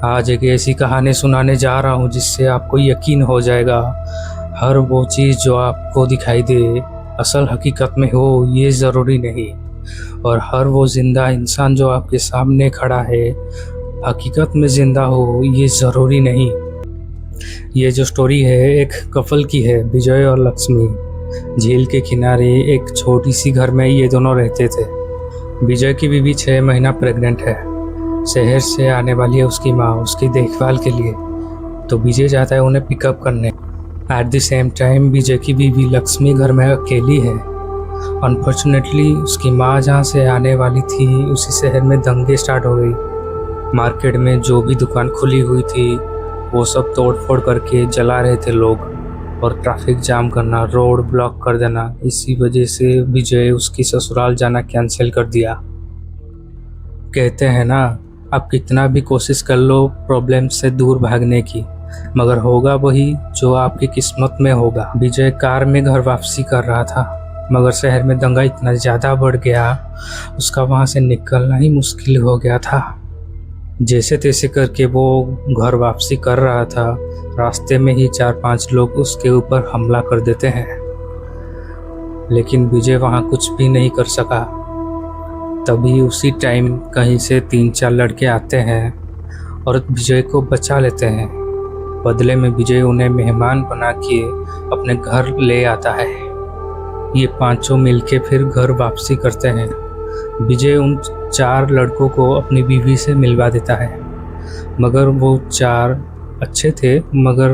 आज एक ऐसी कहानी सुनाने जा रहा हूँ जिससे आपको यकीन हो जाएगा, हर वो चीज़ जो आपको दिखाई दे असल हकीकत में हो ये ज़रूरी नहीं, और हर वो ज़िंदा इंसान जो आपके सामने खड़ा है हकीकत में ज़िंदा हो ये ज़रूरी नहीं। ये जो स्टोरी है एक कपल की है, विजय और लक्ष्मी। झील के किनारे एक छोटी सी घर में ये दोनों रहते थे। विजय की बीवी 6 महीना प्रेग्नेंट है। शहर से आने वाली है उसकी माँ उसकी देखभाल के लिए, तो विजय जाता है उन्हें पिकअप करने। एट द सेम टाइम विजय की बीवी लक्ष्मी घर में अकेली है। अनफॉर्चुनेटली उसकी माँ जहाँ से आने वाली थी उसी शहर में दंगे स्टार्ट हो गई। मार्केट में जो भी दुकान खुली हुई थी वो सब तोड़ फोड़ करके जला रहे थे लोग, और ट्रैफिक जाम करना, रोड ब्लॉक कर देना। इसी वजह से विजय उसकी ससुराल जाना कैंसिल कर दिया। कहते हैं ना, आप कितना भी कोशिश कर लो प्रॉब्लम से दूर भागने की, मगर होगा वही जो आपकी किस्मत में होगा। विजय कार में घर वापसी कर रहा था, मगर शहर में दंगा इतना ज़्यादा बढ़ गया उसका वहाँ से निकलना ही मुश्किल हो गया था। जैसे तैसे करके वो घर वापसी कर रहा था, रास्ते में ही 4-5 लोग उसके ऊपर हमला कर देते हैं, लेकिन विजय वहाँ कुछ भी नहीं कर सका। तभी उसी टाइम कहीं से 3-4 लड़के आते हैं और विजय को बचा लेते हैं। बदले में विजय उन्हें मेहमान बना के अपने घर ले आता है। ये पांचों मिलके फिर घर वापसी करते हैं। विजय उन 4 लड़कों को अपनी बीवी से मिलवा देता है, मगर वो 4 अच्छे थे, मगर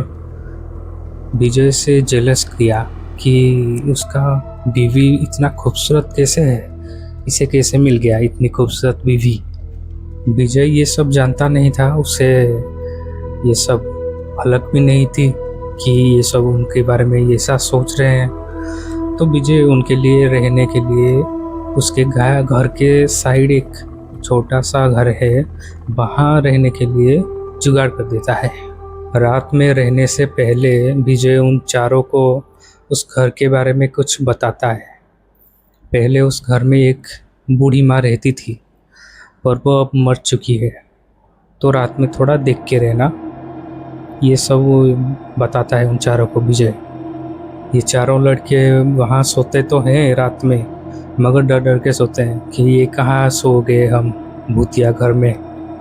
विजय से जेलस किया कि उसका बीवी इतना खूबसूरत कैसे है, इसे कैसे मिल गया इतनी खूबसूरत बीवी। विजय ये सब जानता नहीं था, उसे ये सब हलक भी नहीं थी कि ये सब उनके बारे में ये ऐसा सोच रहे हैं। तो विजय उनके लिए रहने के लिए उसके घर के साइड एक छोटा सा घर है, वहाँ रहने के लिए जुगाड़ कर देता है। रात में रहने से पहले विजय उन 4 को उस घर के बारे में कुछ बताता है। पहले उस घर में एक बूढ़ी माँ रहती थी, पर वो अब मर चुकी है, तो रात में थोड़ा देख के रहना, ये सब बताता है उन 4 को विजय। ये 4 लड़के वहाँ सोते तो हैं रात में, मगर डर डर के सोते हैं कि ये कहाँ सो गए हम भूतिया घर में।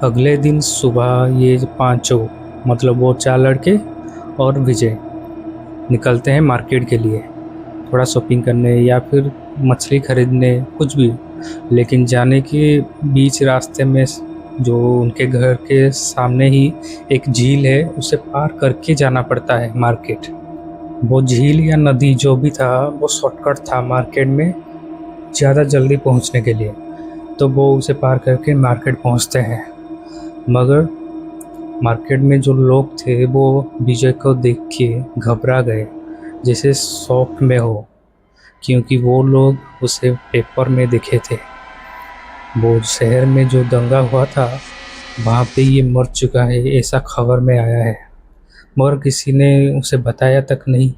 अगले दिन सुबह ये 5 मतलब वो 4 लड़के और विजय निकलते हैं मार्केट के लिए, थोड़ा शॉपिंग करने या फिर मछली खरीदने, कुछ भी। लेकिन जाने के बीच रास्ते में जो उनके घर के सामने ही एक झील है, उसे पार करके जाना पड़ता है मार्केट। वो झील या नदी जो भी था वो शॉर्टकट था मार्केट में ज़्यादा जल्दी पहुंचने के लिए, तो वो उसे पार करके मार्केट पहुंचते हैं। मगर मार्केट में जो लोग थे वो विजय को देख के घबरा गए, जैसे शॉक में हो, क्योंकि वो लोग उसे पेपर में देखे थे। वो शहर में जो दंगा हुआ था वहाँ पे ये मर चुका है ऐसा खबर में आया है, मगर किसी ने उसे बताया तक नहीं।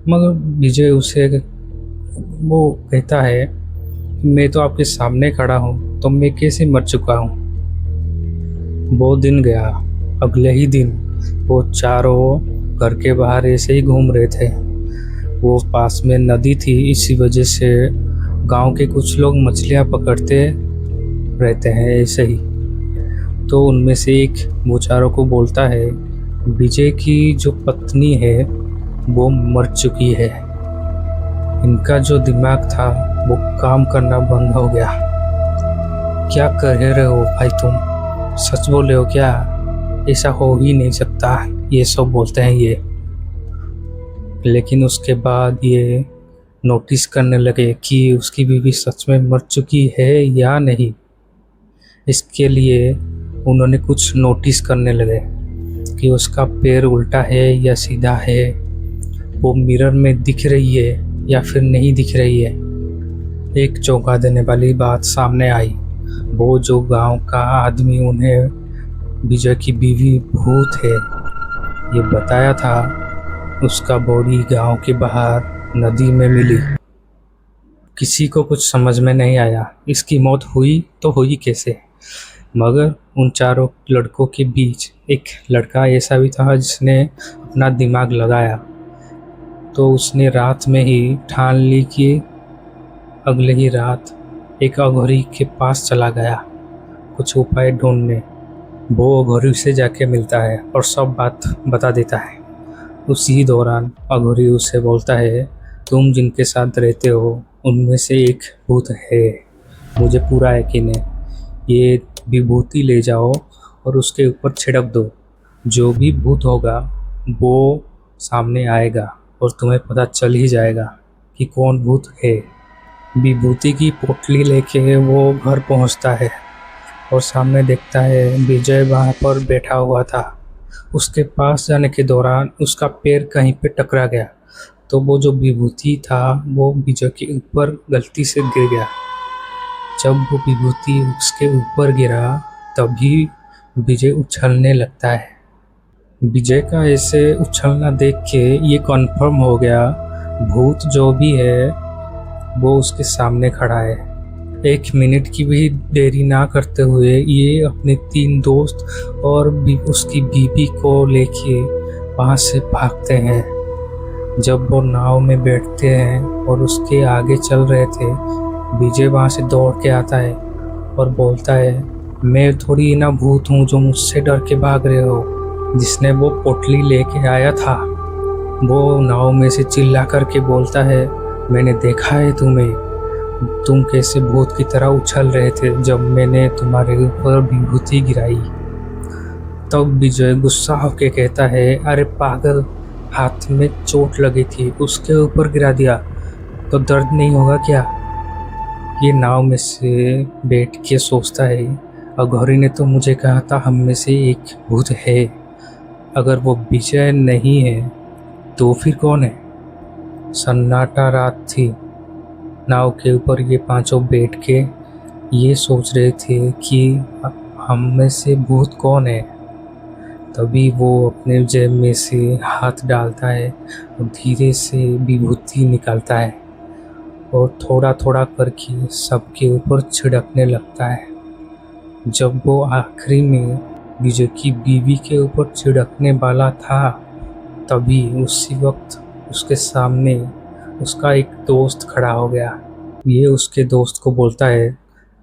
मगर विजय उसे वो कहता है, मैं तो आपके सामने खड़ा हूँ, तो मैं कैसे मर चुका हूँ। वो दिन गया। अगले ही दिन वो 4 घर के बाहर ऐसे ही घूम रहे थे। वो पास में नदी थी, इसी वजह से गांव के कुछ लोग मछलियाँ पकड़ते रहते हैं ऐसे ही। तो उनमें से एक वो 4 को बोलता है, विजय की जो पत्नी है वो मर चुकी है। इनका जो दिमाग था वो काम करना बंद हो गया। क्या कर रहे हो भाई तुम, सच बोले हो क्या, ऐसा हो ही नहीं सकता, ये सब बोलते हैं ये। लेकिन उसके बाद ये नोटिस करने लगे कि उसकी बीवी सच में मर चुकी है या नहीं। इसके लिए उन्होंने कुछ नोटिस करने लगे कि उसका पैर उल्टा है या सीधा है, वो मिरर में दिख रही है या फिर नहीं दिख रही है। एक चौंका देने वाली बात सामने आई। वो जो गांव का आदमी उन्हें विजय की बीवी भूत है ये बताया था, उसका बॉडी गांव के बाहर नदी में मिली। किसी को कुछ समझ में नहीं आया इसकी मौत हुई तो हुई कैसे, मगर उन चारों लड़कों के बीच एक लड़का ऐसा भी था जिसने अपना दिमाग लगाया। तो उसने रात में ही ठान ली कि अगले ही रात एक अघोरी के पास चला गया कुछ उपाय ढूंढने। वो अघोरी से जाके मिलता है और सब बात बता देता है। उसी दौरान अघोरी उसे बोलता है, तुम जिनके साथ रहते हो उनमें से एक भूत है, मुझे पूरा यकीन है। ये विभूति ले जाओ और उसके ऊपर छिड़क दो। जो भी भूत होगा वो सामने आएगा और तुम्हें पता चल ही जाएगा कि कौन भूत है। विभूति की पोटली लेके वो घर पहुंचता है और सामने देखता है विजय वहाँ पर बैठा हुआ था। उसके पास जाने के दौरान उसका पैर कहीं पे टकरा गया, तो वो जो विभूति था वो विजय के ऊपर गलती से गिर गया। जब वो विभूति उसके ऊपर गिरा तभी विजय उछलने लगता है। विजय का ऐसे उछलना देख के ये कन्फर्म हो गया भूत जो भी है वो उसके सामने खड़ा है। 1 मिनट की भी देरी ना करते हुए ये अपने 3 दोस्त और भी उसकी बीवी को लेके वहाँ से भागते हैं। जब वो नाव में बैठते हैं और उसके आगे चल रहे थे, विजय वहाँ से दौड़ के आता है और बोलता है, मैं थोड़ी ना भूत हूँ जो मुझसे डर के भाग रहे हो। जिसने वो पोटली लेके आया था वो नाव में से चिल्ला करके बोलता है, मैंने देखा है तुम्हें, तुम कैसे भूत की तरह उछल रहे थे जब मैंने तुम्हारे ऊपर विभूति गिराई। तब विजय गुस्सा होके कहता है, अरे पागल, हाथ में चोट लगी थी, उसके ऊपर गिरा दिया तो दर्द नहीं होगा क्या। ये नाव में से बैठ के सोचता है, अघोरी ने तो मुझे कहा था हम में से एक भूत है, अगर वो विजय नहीं है तो फिर कौन है। सन्नाटा रात थी। नाव के ऊपर ये पांचों बैठ के ये सोच रहे थे कि हम में से भूत कौन है। तभी वो अपने जेब में से हाथ डालता है और धीरे से विभूति निकालता है और थोड़ा थोड़ा करके सबके ऊपर छिड़कने लगता है। जब वो आखिरी में विजय की बीवी के ऊपर छिड़कने वाला था तभी उसी वक्त उसके सामने उसका एक दोस्त खड़ा हो गया। ये उसके दोस्त को बोलता है,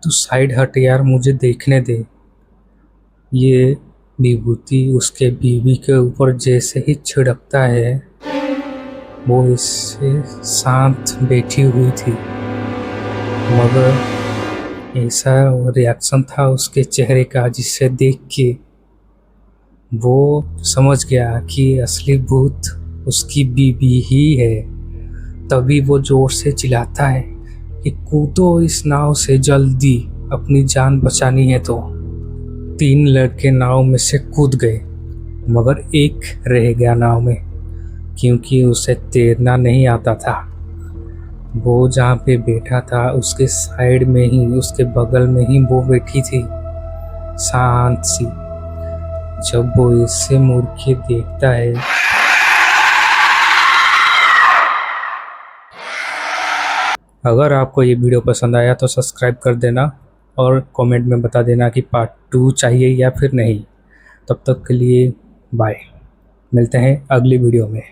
तू साइड हट यार, मुझे देखने दे। ये विभूति उसके बीवी के ऊपर जैसे ही छिड़कता है वो इससे शांत बैठी हुई थी, मगर ऐसा रिएक्शन था उसके चेहरे का जिससे देख के वो समझ गया कि असली भूत उसकी बीवी ही है। तभी वो जोर से चिल्लाता है कि कूदो इस नाव से जल्दी, अपनी जान बचानी है। तो 3 लड़के नाव में से कूद गए मगर एक रह गया नाव में क्योंकि उसे तैरना नहीं आता था। वो जहाँ पे बैठा था उसके साइड में ही, उसके बगल में ही वो बैठी थी शांत सी। जब वो इससे मुड़ के देखता है अगर आपको ये वीडियो पसंद आया तो सब्सक्राइब कर देना और कमेंट में बता देना कि पार्ट 2 चाहिए या फिर नहीं। तब तक के लिए बाय, मिलते हैं अगली वीडियो में।